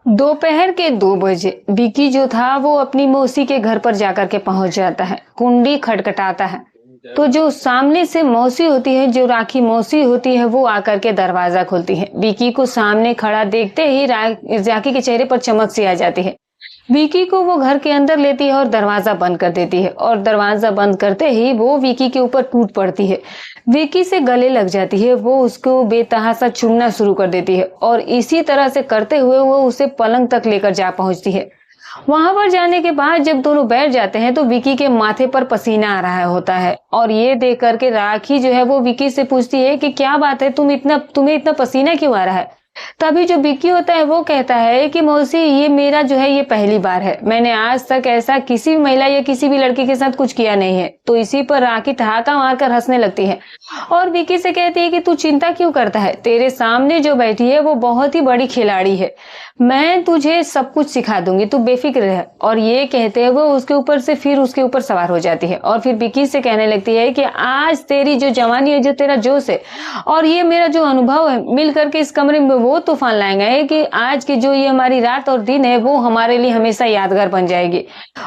दोपहर के 2 बजे विकी जो था वो अपनी मौसी के घर पर जाकर के पहुंच जाता है। कुंडी खटखटाता है तो जो सामने से मौसी होती है, जो राखी मौसी होती है, वो आकर के दरवाजा खोलती है। विकी को सामने खड़ा देखते ही राखी के चेहरे पर चमक सी आ जाती है। विकी को वो घर के अंदर लेती है और दरवाजा बंद कर देती है, और दरवाजा बंद करते ही वो विकी के ऊपर टूट पड़ती है। विकी से गले लग जाती है, वो उसको बेतहासा चूमना शुरू कर देती है, और इसी तरह से करते हुए वो उसे पलंग तक लेकर जा पहुंचती है। वहां पर जाने के बाद जब दोनों बैठ जाते हैं तो विकी के माथे पर पसीना आ रहा होता है, और ये देख करके राखी जो है वो विकी से पूछती है कि क्या बात है, तुम्हें इतना पसीना क्यों आ रहा है। तभी जो विक्की होता है वो कहता है कि मौसी, ये मेरा जो है ये पहली बार है, मैंने आज तक ऐसा किसी भी महिला या किसी भी लड़की के साथ कुछ किया नहीं है। तो इसी पर राखी ठहाका मारकर हंसने लगती है और विक्की से कहती है कि तू चिंता क्यों करता है, तेरे सामने जो बैठी है वो बहुत ही बड़ी खिलाड़ी है, मैं तुझे सब कुछ सिखा दूंगी, तू बेफिक्र रह। और ये कहते हुए उसके ऊपर से फिर उसके ऊपर सवार हो जाती है, और फिर विक्की से कहने लगती है कि आज तेरी जो जवानी है, जो तेरा जोश है और ये मेरा जो अनुभव है, मिल करके इस कमरे में वो तूफान लाएंगे कि आज की जो ये हमारी रात और दिन है वो हमारे लिए हमेशा यादगार बन जाएगी।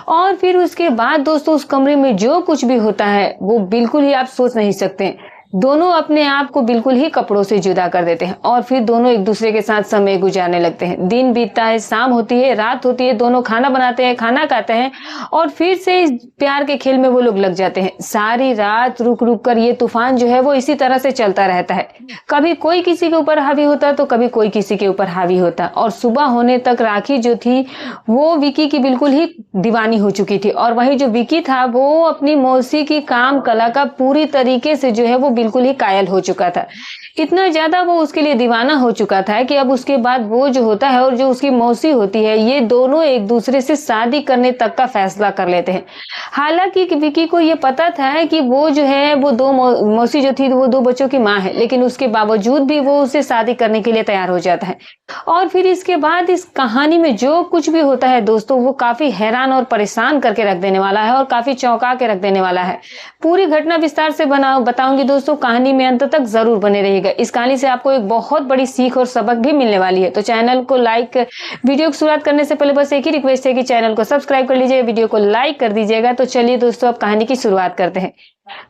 और फिर उसके बाद दोस्तों उस कमरे में जो कुछ भी होता है वो बिल्कुल ही आप सोच नहीं सकते। दोनों अपने आप को बिल्कुल ही कपड़ों से जुदा कर देते हैं और फिर दोनों एक दूसरे के साथ समय गुजारने लगते हैं। दिन बीतता है, शाम होती है, रात होती है, दोनों खाना बनाते हैं, खाना खाते हैं, और फिर से इस प्यार के खेल में वो लोग लग जाते हैं। सारी रात रुक रुक कर ये तूफान जो है वो इसी तरह से चलता रहता है। कभी कोई किसी के ऊपर हावी होता तो कभी कोई किसी के ऊपर हावी होता, और सुबह होने तक राखी जो थी वो विकी की बिल्कुल ही दीवानी हो चुकी थी, और वही जो विकी था वो अपनी मौसी की काम कला का पूरी तरीके से जो है वो बिल्कुल ही कायल हो चुका था। इतना ज्यादा वो उसके लिए दीवाना हो चुका था कि अब उसके बाद वो जो होता है और जो उसकी मौसी होती है, ये दोनों एक दूसरे से शादी करने तक का फैसला कर लेते हैं। हालांकि विकी को ये पता था कि वो जो है वो दो मौसी जो थी वो 2 बच्चों की माँ है, लेकिन उसके बावजूद भी वो उसे शादी करने के लिए तैयार हो जाता है। और फिर इसके बाद इस कहानी में जो कुछ भी होता है दोस्तों वो काफी हैरान और परेशान करके रख देने वाला है और काफी चौंका के रख देने वाला है। पूरी घटना विस्तार से बताऊंगी दोस्तों, कहानी में अंत तक जरूर बने रहिएगा। इस कहानी से आपको एक बहुत बड़ी सीख और सबक भी मिलने वाली है। तो चैनल को लाइक, वीडियो की शुरुआत करने से पहले बस एक ही रिक्वेस्ट है कि चैनल को सब्सक्राइब कर लीजिए, वीडियो को लाइक कर दीजिएगा। तो चलिए दोस्तों अब कहानी की शुरुआत करते हैं।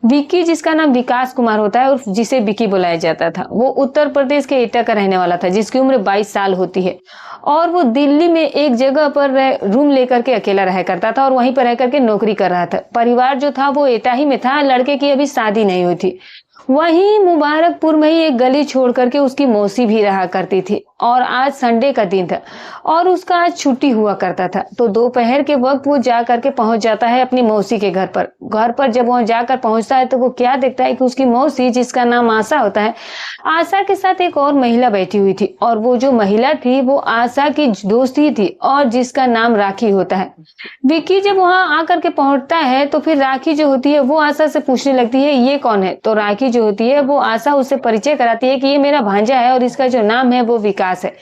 विक्की, जिसका नाम विकास कुमार होता है और जिसे विक्की बुलाया जाता था, वो उत्तर प्रदेश के एटा का रहने वाला था, जिसकी उम्र 22 साल होती है, और वो दिल्ली में एक जगह पर रूम लेकर के अकेला रहा करता था और वहीं पर रह करके नौकरी कर रहा था। परिवार जो था वो एटा ही में था, लड़के की अभी शादी नहीं हुई थी। वहीं मुबारकपुर में ही एक गली छोड़ करके उसकी मौसी भी रहा करती थी, और आज संडे का दिन था और उसका आज छुट्टी हुआ करता था। तो दोपहर के वक्त वो जा करके पहुंच जाता है अपनी मौसी के घर पर। घर पर जब वहां जाकर पहुंचता है तो वो क्या देखता है कि उसकी मौसी, जिसका नाम आशा होता है, आशा के साथ एक और महिला बैठी हुई थी, और वो जो महिला थी वो आशा की दोस्त ही थी और जिसका नाम राखी होता है। विक्की जब वहां आकर के पहुंचता है तो फिर राखी जो होती है वो आशा से पूछने लगती है ये कौन है। तो राखी जो होती है वो आशा उससे परिचय कराती है कि ये मेरा भांजा है और इसका जो नाम है वो विकास है,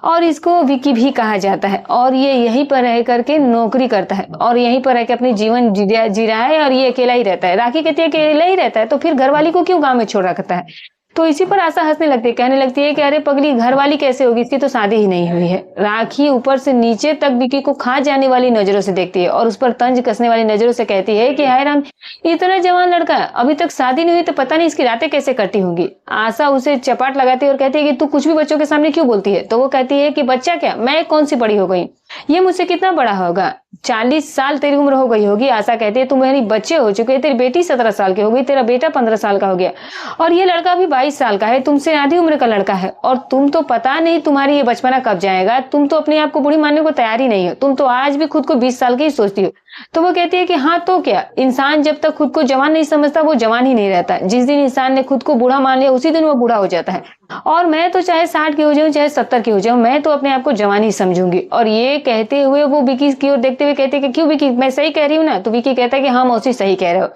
और इसको विक्की भी कहा जाता है, और ये यहीं पर रह करके नौकरी करता है और यहीं पर रह के अपनी जीवन जी रहा है, और ये अकेला ही रहता है। राखी कहती है अकेला ही रहता है तो फिर घरवाली को क्यों गांव में छोड़ रखता है। तो इसी पर आशा हंसने लगती है, कहने लगती है कि अरे पगली, घरवाली कैसे होगी, इसकी तो शादी ही नहीं हुई है। राखी ऊपर से नीचे तक विक्की को खा जाने वाली नजरों से देखती है और उस पर तंज कसने वाली नजरों से कहती है कि हाय राम, इतना जवान लड़का है, अभी तक शादी नहीं हुई, तो पता नहीं इसकी रातें कैसे कटी होंगी। आशा उसे चपाट लगाती है और कहती है कि तू कुछ भी बच्चों के सामने क्यों बोलती है। तो वो कहती है कि बच्चा क्या, मैं कौन सी बड़ी हो गई, ये मुझसे कितना बड़ा होगा, 40 साल तेरी उम्र हो गई होगी। आशा कहती है तुम मेरी बच्चे हो चुके, तेरी बेटी 17 साल की हो गई, तेरा बेटा 15 साल का हो गया, और ये लड़का भी 22 साल का है, तुमसे आधी उम्र का लड़का है, और तुम तो पता नहीं तुम्हारी ये बचपना कब जाएगा, तुम तो अपने आप को बूढ़ी मानने को तैयार ही नहीं हो, तुम तो आज भी खुद को 20 साल की ही सोचती हो। तो वो कहती है कि हाँ तो क्या, इंसान जब तक खुद को जवान नहीं समझता वो जवान ही नहीं रहता। जिस दिन इंसान ने खुद को बूढ़ा मान लिया उसी दिन वो बूढ़ा हो जाता है, और मैं तो चाहे 60 की हो जाऊं चाहे 70 की हो जाऊं, मैं तो अपने आप को जवान ही समझूंगी। और ये कहते हुए वो विकी की ओर देखते हुए कहते हैं कि क्यों विकी, मैं सही कह रही हूँ ना। तो विकी कहता है कि हाँ मौसी सही कह रहे हो,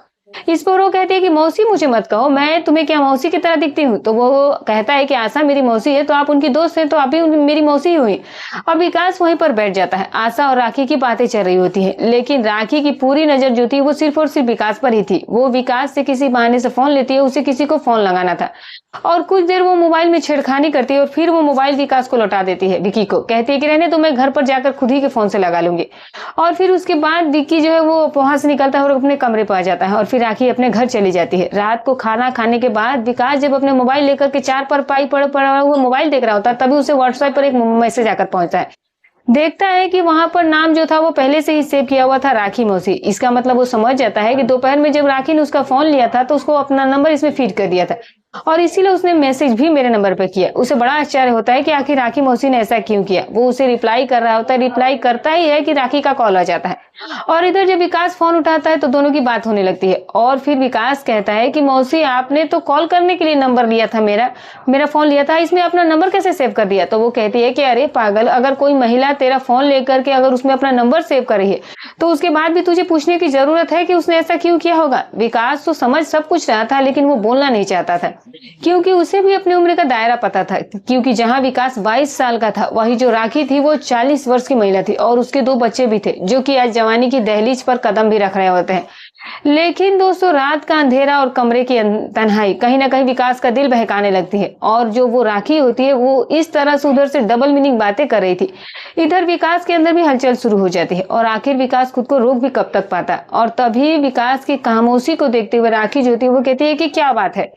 इस पर वो कहती है कि मौसी मुझे मत कहो, मैं तुम्हें क्या मौसी की तरह दिखती हूँ? तो वो कहता है कि आशा मेरी मौसी है, तो आप उनकी दोस्त हैं, तो आप भी मेरी मौसी ही हुई। अब विकास वहीं पर बैठ जाता है। आशा और राखी की बातें चल रही होती है, लेकिन राखी की पूरी नजर जो थी वो सिर्फ और सिर्फ विकास पर ही थी। वो विकास से किसी बहाने से फोन लेती है, उसे किसी को फोन लगाना था, और कुछ देर वो मोबाइल में छेड़खानी करती है और फिर वो मोबाइल विकास को लौटा देती है। विकी को कहती है कि रहने तो मैं घर पर जाकर खुद ही के फोन से लगा लूंगी। और फिर उसके बाद विकी जो है वो वहां से निकलता है और अपने कमरे पर आ जाता है, और फिर राखी अपने घर चली जाती है। रात को खाना खाने के बाद विकास जब अपने मोबाइल लेकर के चार पर पाई पड़ा हुआ मोबाइल देख रहा होता है, तभी उसे व्हाट्सएप पर एक मैसेज आकर पहुंचता है। देखता है कि वहां पर नाम जो था वो पहले से ही सेव किया हुआ था, राखी मौसी। इसका मतलब वो समझ जाता है कि दोपहर में जब राखी ने उसका फोन लिया था तो उसको अपना नंबर इसमें फीड कर दिया था, और इसीलिए उसने मैसेज भी मेरे नंबर पर किया। उसे बड़ा आश्चर्य होता है कि आखिर राखी मौसी ने ऐसा क्यों किया। वो उसे रिप्लाई कर रहा होता है, रिप्लाई करता ही है कि राखी का कॉल आ जाता है, और इधर जब विकास फोन उठाता है तो दोनों की बात होने लगती है। और फिर विकास कहता है कि मौसी आपने तो कॉल करने के लिए नंबर लिया था, मेरा फोन लिया था, इसमें अपना नंबर कैसे सेव कर दिया? तो वो कहती है कि अरे पागल, अगर कोई महिला तेरा फोन लेकर के अगर उसमें अपना नंबर सेव कर रही है तो उसके बाद भी तुझे पूछने की जरूरत है कि उसने ऐसा क्यों किया होगा। विकास तो समझ सब कुछ रहा था, लेकिन वो बोलना नहीं चाहता था, क्योंकि उसे भी अपनी उम्र का दायरा पता था। क्योंकि जहां विकास 22 साल का था, वही जो राखी थी वो 40 वर्ष की महिला थी, और उसके 2 बच्चे भी थे जो कि आज जवानी की दहलीज पर कदम भी रख रहे होते हैं। लेकिन दोस्तों, रात का अंधेरा और कमरे की तन्हाई कहीं ना कहीं विकास का दिल बहकाने लगती है, और जो वो राखी होती है वो इस तरह से उधर से डबल मीनिंग बातें कर रही थी। इधर विकास के अंदर भी हलचल शुरू हो जाती है, और आखिर विकास खुद को रोक भी कब तक पाता। और तभी विकास की खामोशी को देखते हुए राखी जो होती है वो कहती है कि क्या बात है,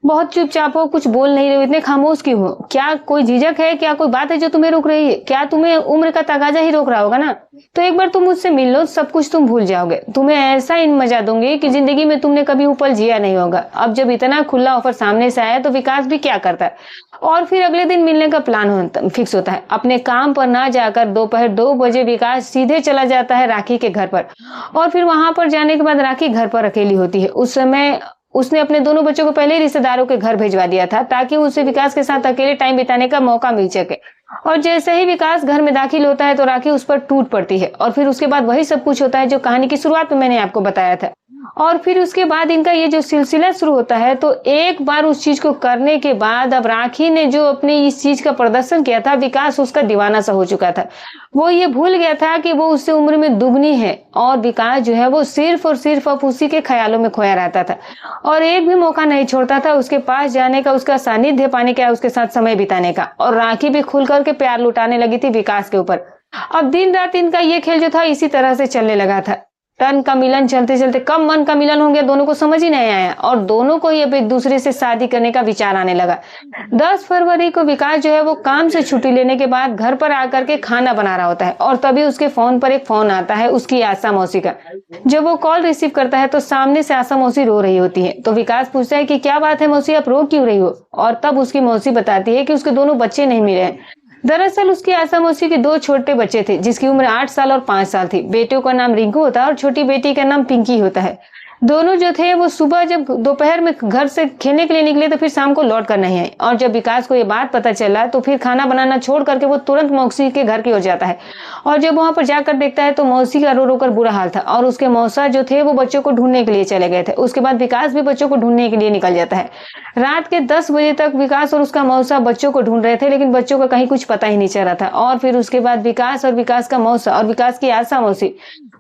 बहुत चुपचाप हो, कुछ बोल नहीं रहे हो, इतने खामोश क्यों हो? क्या कोई झिझक है? क्या कोई बात है जो तुम्हें रोक रही है? क्या तुम्हें उम्र का तगाजा ही रोक रहा होगा ना? तो एक बार तुम मुझसे मिल लो, सब कुछ तुम भूल जाओगे। तुम्हें ऐसा इन मजा दूंगी कि जिंदगी में तुमने कभी ऊपर जिया नहीं होगा। अब जब इतना खुला ऑफर सामने से आया तो विकास भी क्या करता है, और फिर अगले दिन मिलने का प्लान फिक्स होता है। अपने काम पर ना जाकर दोपहर 2 बजे विकास सीधे चला जाता है राखी के घर पर, और फिर वहां पर जाने के बाद राखी घर पर अकेली होती है। उस समय उसने अपने दोनों बच्चों को पहले ही रिश्तेदारों के घर भेजवा दिया था, ताकि उसे विकास के साथ अकेले टाइम बिताने का मौका मिल सके। और जैसे ही विकास घर में दाखिल होता है तो राखी उस पर टूट पड़ती है, और फिर उसके बाद वही सब कुछ होता है जो कहानी की शुरुआत में मैंने आपको बताया था। और फिर उसके बाद इनका ये जो सिलसिला शुरू होता है, तो एक बार उस चीज को करने के बाद अब राखी ने जो अपने इस चीज का प्रदर्शन किया था, विकास उसका दीवाना सा हो चुका था। वो ये भूल गया था कि वो उससे उम्र में दुगनी है, और विकास जो है वो सिर्फ और सिर्फ अब उसी के ख्यालों में खोया रहता था, और एक भी मौका नहीं छोड़ता था उसके पास जाने का, उसका सानिध्य पाने का, उसके साथ समय बिताने का। और राखी भी खुल करके प्यार लुटाने लगी थी विकास के ऊपर। अब दिन रात इनका ये खेल जो था इसी तरह से चलने लगा था। तन का मिलन चलते चलते कब मन का मिलन हो गया दोनों को समझ ही नहीं आया, और दोनों को ही अब एक दूसरे से शादी करने का विचार आने लगा। 10 फरवरी को विकास जो है वो काम से छुट्टी लेने के बाद घर पर आकर के खाना बना रहा होता है, और तभी उसके फोन पर एक फोन आता है उसकी आशा मौसी का। जब वो कॉल रिसीव करता है तो सामने से आशा मौसी रो रही होती है। तो विकास पूछता है कि क्या बात है मौसी, आप रो क्यों रही हो? और तब उसकी मौसी बताती है कि उसके दोनों बच्चे नहीं मिले हैं। दरअसल उसकी आशा मौसी के 2 छोटे बच्चे थे, जिसकी उम्र 8 साल और 5 साल थी। बेटों का नाम रिंकू होता है और छोटी बेटी का नाम पिंकी होता है। दोनों जो थे वो सुबह जब दोपहर में घर से खेलने के लिए निकले तो फिर शाम को लौट कर नहीं आए, और जब विकास को ये बात पता चला तो फिर खाना बनाना छोड़ करके वो तुरंत मौसी के घर की ओर जाता है। और जब वहां पर जाकर देखता है तो मौसी का रो रो कर बुरा हाल था, और उसके मौसा जो थे वो बच्चों को ढूंढने के लिए चले गए थे। उसके बाद विकास भी बच्चों को ढूंढने के लिए निकल जाता है। रात के 10 बजे तक विकास और उसका मौसा बच्चों को ढूंढ रहे थे, लेकिन बच्चों का कहीं कुछ पता ही नहीं चल रहा था। और फिर उसके बाद विकास और विकास का मौसा और विकास की आशा मौसी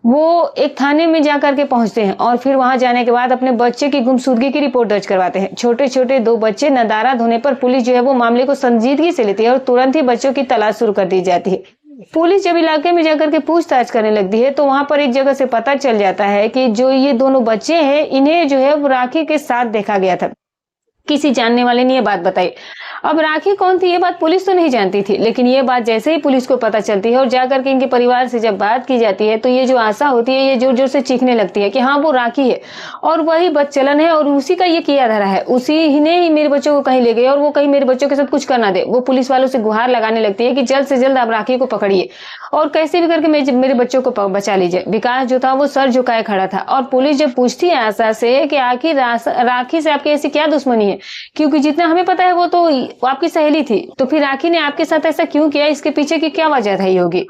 वो एक थाने में जाकर के पहुंचते हैं, और फिर वहां जाने के बाद अपने बच्चे की गुमशुदगी की रिपोर्ट दर्ज करवाते हैं। छोटे छोटे 2 बच्चे नदारद होने पर पुलिस जो है वो मामले को संजीदगी से लेती है, और तुरंत ही बच्चों की तलाश शुरू कर दी जाती है। पुलिस जब इलाके में जाकर के पूछताछ करने लगती है तो वहां पर एक जगह से पता चल जाता है कि जो ये दोनों बच्चे हैं इन्हें जो है वो राखी के साथ देखा गया था। किसी जानने वाले ने ये बात बताई। अब राखी कौन थी ये बात पुलिस तो नहीं जानती थी, लेकिन ये बात जैसे ही पुलिस को पता चलती है और जाकर के इनके परिवार से जब बात की जाती है तो ये जो आशा होती है ये जोर जोर से चीखने लगती है कि हाँ वो राखी है, और वही बदचलन है, और उसी का ये किया धरा है, उसी ही ने ही मेरे बच्चों को कहीं ले गए और वो कहीं मेरे बच्चों के साथ कुछ करना दे। वो पुलिस वालों से गुहार लगाने लगती है कि जल्द से जल्द आप राखी को पकड़िए और कैसे भी करके मेरे बच्चों को बचा लीजिए। विकास जो था वो सर झुकाए खड़ा था, और पुलिस जब पूछती है आशा से कि आखिर राखी से आपकी ऐसी क्या दुश्मनी है, क्योंकि जितना हमें पता है वो तो आपकी सहेली थी, तो फिर राखी ने आपके साथ ऐसा क्यों किया, इसके पीछे की क्या वजह रही होगी।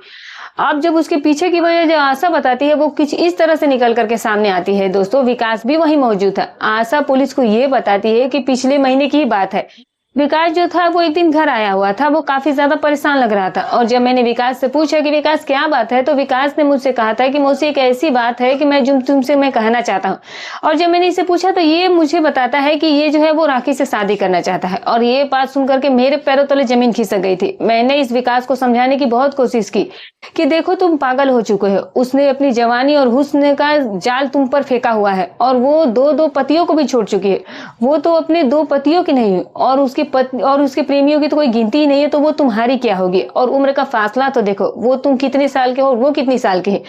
अब जब उसके पीछे की वजह जो आशा बताती है वो कुछ इस तरह से निकल करके सामने आती है दोस्तों। विकास भी वहीं मौजूद था। आशा पुलिस को ये बताती है कि पिछले महीने की बात है, विकास जो था वो एक दिन घर आया हुआ था। वो काफी ज्यादा परेशान लग रहा था और जब मैंने विकास से पूछा कि विकास क्या बात है, तो विकास ने मुझसे कहा था कि मौसी एक ऐसी बात है कि मैं जो तुमसे मैं कहना चाहता हूँ। और जब मैंने इसे पूछा तो ये मुझे बताता है कि ये जो है वो राखी से शादी करना चाहता है। और ये बात सुनकर के मेरे पैरों तले जमीन खिसक गई थी। मैंने इस विकास को समझाने की बहुत कोशिश की कि देखो तुम पागल हो चुके हो। उसने अपनी जवानी और हुस्न का जाल तुम पर फेंका हुआ है और वो दो पतियों को भी छोड़ चुकी है। वो तो अपने 2 पतियों की नहीं और उसके प्रेमियों की तो कोई गिनती ही नहीं है, तो वो तुम्हारी क्या होगी। और उम्र का फासला तो देखो, वो तुम कितने साल के हो और वो कितनी साल के है।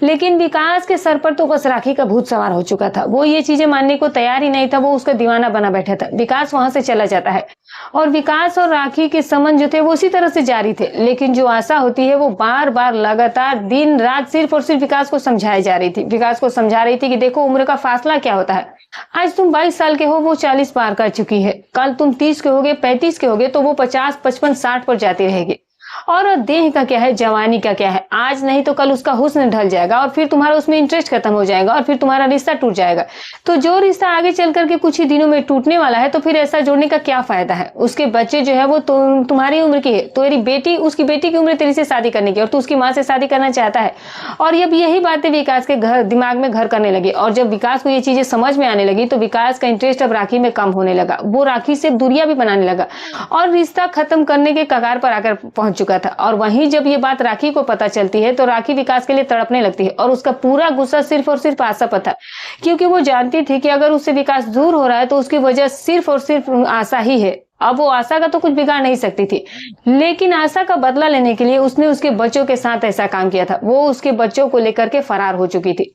लेकिन विकास के सर पर तो बस राखी का भूत सवार हो चुका था। वो ये चीजें मानने को तैयार ही नहीं था। वो उसका दीवाना बना बैठा था। विकास वहां से चला जाता है और विकास और राखी के संबंध जो थे वो उसी तरह से जारी थे। लेकिन जो आशा होती है वो बार बार लगातार दिन रात सिर्फ और सिर्फ विकास को समझाई जा रही थी। विकास को समझा रही थी कि देखो उम्र का फासला क्या होता है। आज तुम 22 साल के हो, वो 40 पार कर चुकी है। कल तुम 30 के होगे, 35 के होगे, तो वो 50, 55, 60 पर जाती रहेगी। और देह का क्या है, जवानी का क्या है, आज नहीं तो कल उसका हुस्न ढल जाएगा और फिर तुम्हारा उसमें इंटरेस्ट खत्म हो जाएगा और फिर तुम्हारा रिश्ता टूट जाएगा। तो जो रिश्ता आगे चल करके कुछ ही दिनों में टूटने वाला है, तो फिर ऐसा जोड़ने का क्या फायदा है। उसके बच्चे जो है वो तुम्हारी उम्र की है, तेरी बेटी, उसकी बेटी की उम्र तेरी से शादी करने की, और तू उसकी माँ से शादी करना चाहता है। और अब यही बातें विकास के दिमाग में घर करने लगी। और जब विकास को ये चीजें समझ में आने लगी तो विकास का इंटरेस्ट अब राखी में कम होने लगा। वो राखी से दूरियां भी बनाने लगा और रिश्ता खत्म करने के कगार पर आकर पहुंच चुका था। और वहीं जब ये बात राखी को पता चलती है तो राखी विकास के लिए तड़पने लगती है और उसका पूरा गुस्सा सिर्फ और सिर्फ आशा पर था, क्योंकि वो जानती थी कि अगर उससे विकास दूर हो रहा है तो उसकी वजह सिर्फ और सिर्फ आशा ही है। अब वो आशा का तो कुछ बिगाड़ नहीं सकती थी, लेकिन आशा का बदला लेने के लिए उसने उसके बच्चों के साथ ऐसा काम किया था। वो उसके बच्चों को लेकर के फरार हो चुकी थी।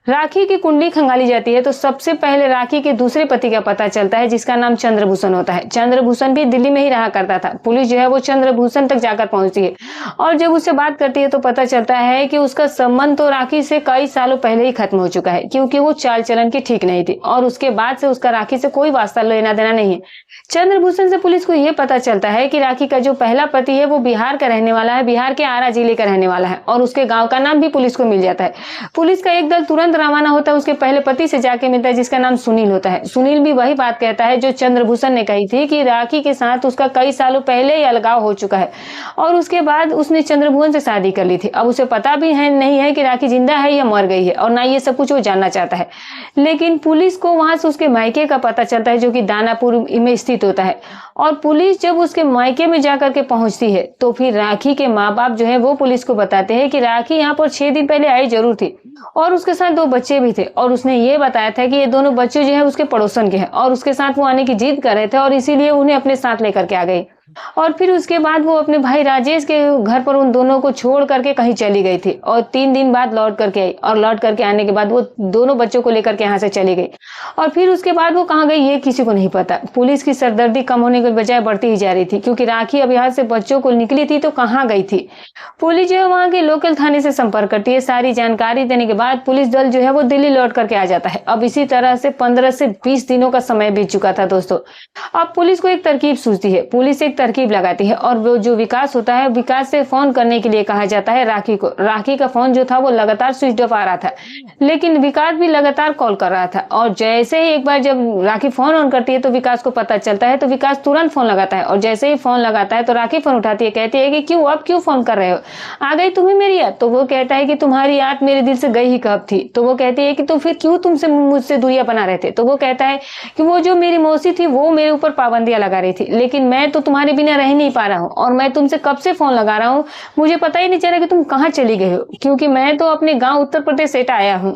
राखी की कुंडली खंगाली जाती है तो सबसे पहले राखी के दूसरे पति का पता चलता है, जिसका नाम चंद्रभूषण होता है। चंद्रभूषण भी दिल्ली में ही रहा करता था। पुलिस जो है वो चंद्रभूषण तक जाकर पहुंचती है और जब उससे बात करती है तो पता चलता है कि उसका संबंध तो राखी से कई सालों पहले ही खत्म हो चुका है, क्योंकि वो चाल चलन की ठीक नहीं थी और उसके बाद से उसका राखी से कोई वास्ता लेना देना नहीं है। चंद्रभूषण से पुलिस को यह पता चलता है कि राखी का जो पहला पति है वो बिहार का रहने वाला है, बिहार के आरा जिले का रहने वाला है और उसके गांव का नाम भी पुलिस को मिल जाता है। पुलिस का एक दल तुरंत रवाना होता है उसके पहले पति से जाके मिलता है, जिसका नाम सुनील होता है। सुनील भी वही बात कहता है जो चंद्रभूषण ने कही थी कि राखी के साथ उसका कई सालों पहले ही अलगाव हो चुका है और उसके बाद उसने चंद्रभूषण से शादी कर ली थी। अब उसे पता भी नहीं है कि राखी जिंदा है या मर गई है और ना ये सब कुछ वो जानना चाहता है। लेकिन पुलिस को वहां से उसके मायके का पता चलता है जो कि दानापुर में स्थित होता है और पुलिस जब उसके मायके में जाकर के पहुंचती है तो फिर राखी के माँ बाप जो है वो पुलिस को बताते हैं कि राखी यहाँ पर 6 दिन पहले आई जरूर थी और उसके साथ 2 बच्चे भी थे और उसने ये बताया था कि ये दोनों बच्चे जो है उसके पड़ोसन के हैं और उसके साथ वो आने की जिद कर रहे थे और इसीलिए उन्हें अपने साथ लेकर के आ गई। और फिर उसके बाद वो अपने भाई राजेश के घर पर उन दोनों को छोड़ करके कहीं चली गई थी और 3 दिन बाद लौट करके आई और लौट करके आने के बाद वो दोनों बच्चों को लेकर के यहाँ से चली गई और फिर उसके बाद वो कहाँ गई ये किसी को नहीं पता। पुलिस की सरदर्दी कम होने के बजाय बढ़ती ही जा रही थी, क्योंकि राखी अब यहाँ से बच्चों को निकली थी तो कहाँ गई थी। पुलिस जो है वहाँ के लोकल थाने से संपर्क करती है। सारी जानकारी देने के बाद पुलिस दल जो है वो दिल्ली लौट करके आ जाता है। अब इसी तरह से 15 से 20 दिनों का समय बीत चुका था दोस्तों। अब पुलिस को एक तरकीब सूझती है। पुलिस एक तरकीब लगाती है और वो जो विकास होता है, विकास से फोन करने के लिए कहा जाता है राखी को। राखी का फोन जो था वो लगातार स्विच ऑफ आ रहा था, लेकिन विकास भी लगातार कॉल कर रहा था और जैसे ही एक बार जब राखी फोन ऑन करती है तो विकास को पता चलता है तो विकास तुरंत फोन लगाता है और जैसे ही फोन लगाता है तो राखी फोन उठाती है, कहती है कि क्यों, अब क्यों फोन कर रहे हो, आ गई तुम्हें मेरी याद। तो वो कहता है कि तुम्हारी याद मेरे दिल से गई ही कब थी। तो वो कहती है कि तो फिर क्यों तुमसे मुझसे दूरियां बना रहे थे। तो वो कहता है कि वो जो मेरी मौसी थी वो मेरे ऊपर पाबंदियां लगा रही थी, लेकिन मैं तो तुम्हारे बिना रह नहीं पा रहा हूँ और मैं तुमसे कब से फोन लगा रहा हूँ, मुझे पता ही नहीं चला कि तुम कहाँ चली गई हो, क्योंकि मैं तो अपने गांव उत्तर प्रदेश से आया हूँ।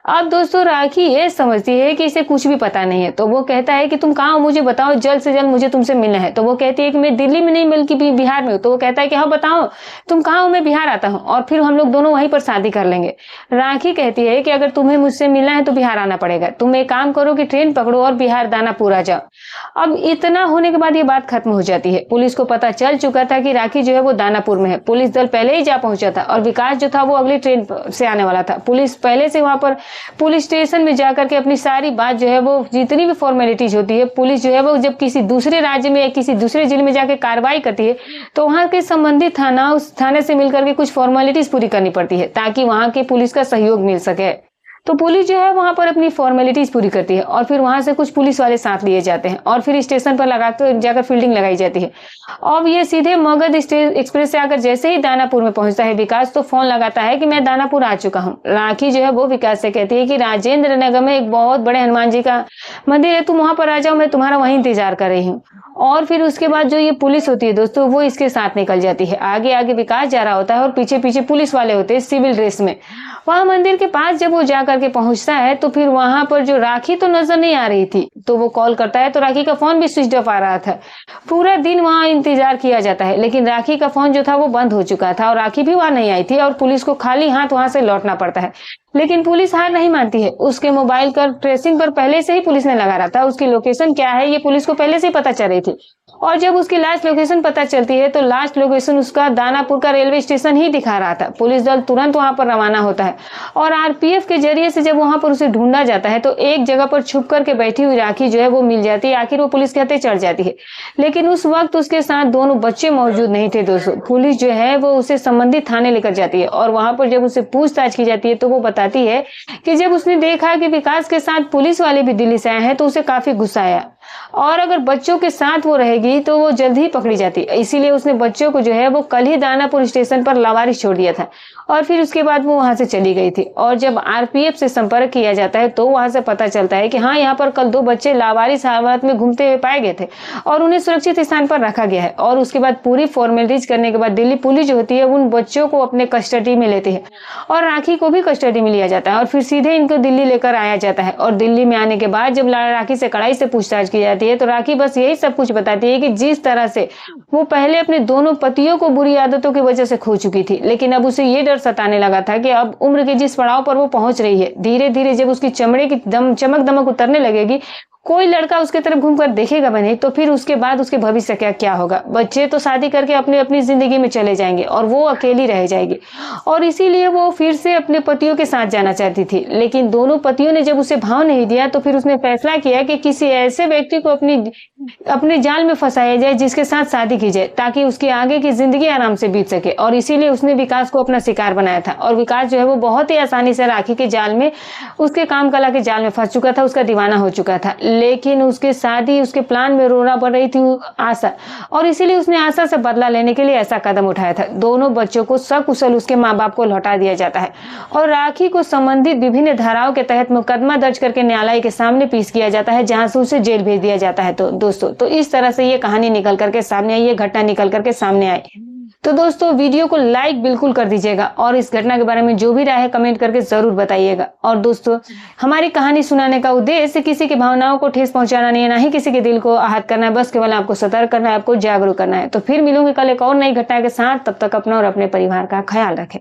अब दोस्तों राखी ये समझती है कि इसे कुछ भी पता नहीं है, तो वो कहता है कि तुम कहाँ हो, मुझे बताओ, जल्द से जल्द मुझे तुमसे मिलना है। तो वो कहती है कि मैं दिल्ली में नहीं बल्कि बिहार में हूँ। तो वो कहता है कि हाँ बताओ तुम कहाँ हो, मैं बिहार आता हूँ और फिर हम लोग दोनों वहीं पर शादी कर लेंगे। राखी कहती है कि अगर तुम्हें मुझसे मिलना है तो बिहार आना पड़ेगा, तुम एक काम करो कि ट्रेन पकड़ो और बिहार दानापुर आ जाओ। अब इतना होने के बाद ये बात खत्म हो जाती है। पुलिस को पता चल चुका था कि राखी जो है वो दानापुर में है। पुलिस दल पहले ही जा पहुंचा था और विकास जो था वो अगली ट्रेन से आने वाला था। पुलिस पहले से वहां पर पुलिस स्टेशन में जाकर के अपनी सारी बात जो है वो जितनी भी फॉर्मेलिटीज होती है, पुलिस जो है वो जब किसी दूसरे राज्य में या किसी दूसरे जिले में जाकर कार्रवाई करती है तो वहां के संबंधित थाना उस थाने से मिलकर के कुछ फॉर्मेलिटीज पूरी करनी पड़ती है ताकि वहां के पुलिस का सहयोग मिल सके। तो पुलिस जो है वहां पर अपनी फॉर्मेलिटीज पूरी करती है और फिर वहां से कुछ पुलिस वाले साथ लिए जाते हैं और फिर स्टेशन पर लगाकर जाकर फील्डिंग लगाई जाती है। अब ये सीधे मगध एक्सप्रेस से आकर जैसे ही दानापुर में पहुंचता है विकास तो फोन लगाता है कि मैं दानापुर आ चुका हूँ। राखी जो है वो विकास से कहती है कि राजेंद्र नगर में एक बहुत बड़े हनुमान जी का मंदिर है, तुम वहां पर आ जाओ, मैं तुम्हारा वहीं इंतजार कर रही हूँ। और फिर उसके बाद जो ये पुलिस होती है दोस्तों वो इसके साथ निकल जाती है। आगे आगे विकास जा रहा होता है और पीछे पीछे पुलिस वाले होते हैं सिविल ड्रेस में। वहां मंदिर के पास जब वो जा करके पहुंचता है तो फिर वहां पर जो राखी तो नजर नहीं आ रही थी, तो वो कॉल करता है तो राखी का फोन भी स्विच ऑफ आ रहा था। पूरा दिन वहां इंतजार किया जाता है लेकिन राखी का फोन जो था वो बंद हो चुका था और राखी भी वहां नहीं आई थी और पुलिस को खाली हाथ वहां से लौटना पड़ता है। लेकिन पुलिस हार नहीं मानती है। उसके मोबाइल का ट्रेसिंग पर पहले से ही पुलिस ने लगा रहा था, उसकी लोकेशन क्या है ये पुलिस को पहले से ही पता चल रही थी। और जब उसकी लास्ट लोकेशन पता चलती है तो लास्ट लोकेशन उसका दानापुर का रेलवे स्टेशन ही दिखा रहा था। पुलिस दल तुरंत वहां पर रवाना होता है और आरपीएफ के जरिए से जब वहां पर उसे ढूंढा जाता है तो एक जगह पर छुप करके बैठी हुई राखी जो है वो मिल जाती है। आखिर वो पुलिस के हत्थे चढ़ जाती है लेकिन उस वक्त उसके साथ दोनों बच्चे मौजूद नहीं थे दोस्तों। पुलिस जो है वो उसे संबंधित थाने लेकर जाती है और वहां पर जब उसे पूछताछ की जाती है तो वो बताती है कि जब उसने देखा कि विकास के साथ पुलिस वाले भी दिल्ली से आए हैं तो उसे काफी गुस्सा आया और अगर बच्चों के साथ वो रहेगी तो वो जल्द ही पकड़ी जाती, इसीलिए उसने बच्चों को जो है वो कल ही दानापुर स्टेशन पर लावारिस छोड़ दिया था और फिर उसके बाद वो वहां से चली गई थी। और जब आरपीएफ से संपर्क किया जाता है तो वहां से पता चलता है कि हाँ, यहाँ पर कल 2 बच्चे लावारिस हालत में घूमते हुए पाए गए थे और उन्हें सुरक्षित स्थान पर रखा गया है। और उसके बाद पूरी फॉर्मेलिटीज करने के बाद दिल्ली पुलिस जो होती है उन बच्चों को अपने कस्टडी में लेती है और राखी को भी कस्टडी में लिया जाता है और फिर सीधे इनको दिल्ली लेकर आया जाता है। और दिल्ली में आने के बाद जब राखी से कड़ाई से पूछताछ की जाती है तो राखी बस यही सब कुछ बताती है कि जिस तरह से वो पहले अपने दोनों पतियों को बुरी आदतों की वजह से खो चुकी थी लेकिन अब उसे ये डर सताने लगा था कि अब उम्र के जिस पड़ाव पर वो पहुंच रही है, धीरे धीरे जब उसकी चमड़े की चमक दमक उतरने लगेगी, कोई लड़का उसके तरफ घूमकर देखेगा भी नहीं, तो फिर उसके बाद उसके भविष्य क्या होगा। बच्चे तो शादी करके अपनी अपनी जिंदगी में चले जाएंगे और वो अकेली रह जाएगी। और इसीलिए वो फिर से अपने पतियों के साथ जाना चाहती थी लेकिन दोनों पतियों ने जब उसे भाव नहीं दिया तो फिर उसने फैसला किया कि किसी ऐसे व्यक्ति को अपने जाल में फंसाया जाए जिसके साथ शादी की जाए ताकि उसकी आगे की जिंदगी आराम से बीत सके। और इसीलिए उसने विकास को अपना शिकार बनाया था और विकास जो है वो बहुत ही आसानी से राखी के जाल में, उसके काम कला के जाल में फंस चुका था, उसका दीवाना हो चुका था। लेकिन उसके शादी उसके प्लान में रोना पड़ रही थी आशा, और इसीलिए उसने आशा से बदला लेने के लिए ऐसा कदम उठाया था। दोनों बच्चों को सकुशल उसके माँ बाप को लौटा दिया जाता है और राखी को संबंधित विभिन्न धाराओं के तहत मुकदमा दर्ज करके न्यायालय के सामने पेश किया जाता है जहां से उसे जेल भेज दिया जाता है। तो दोस्तों, तो इस तरह से ये कहानी निकल करके सामने आई, ये घटना निकल करके सामने आई। तो दोस्तों, वीडियो को लाइक बिल्कुल कर दीजिएगा और इस घटना के बारे में जो भी राय है कमेंट करके जरूर बताइएगा। और दोस्तों, हमारी कहानी सुनाने का उद्देश्य किसी की भावनाओं को ठेस पहुंचाना नहीं है, ना ही किसी के दिल को आहत करना है, बस केवल आपको सतर्क करना है, आपको जागरूक करना है। तो फिर मिलूंगी कल एक और नई घटना के साथ, तब तक अपना और अपने परिवार का ख्याल रखें।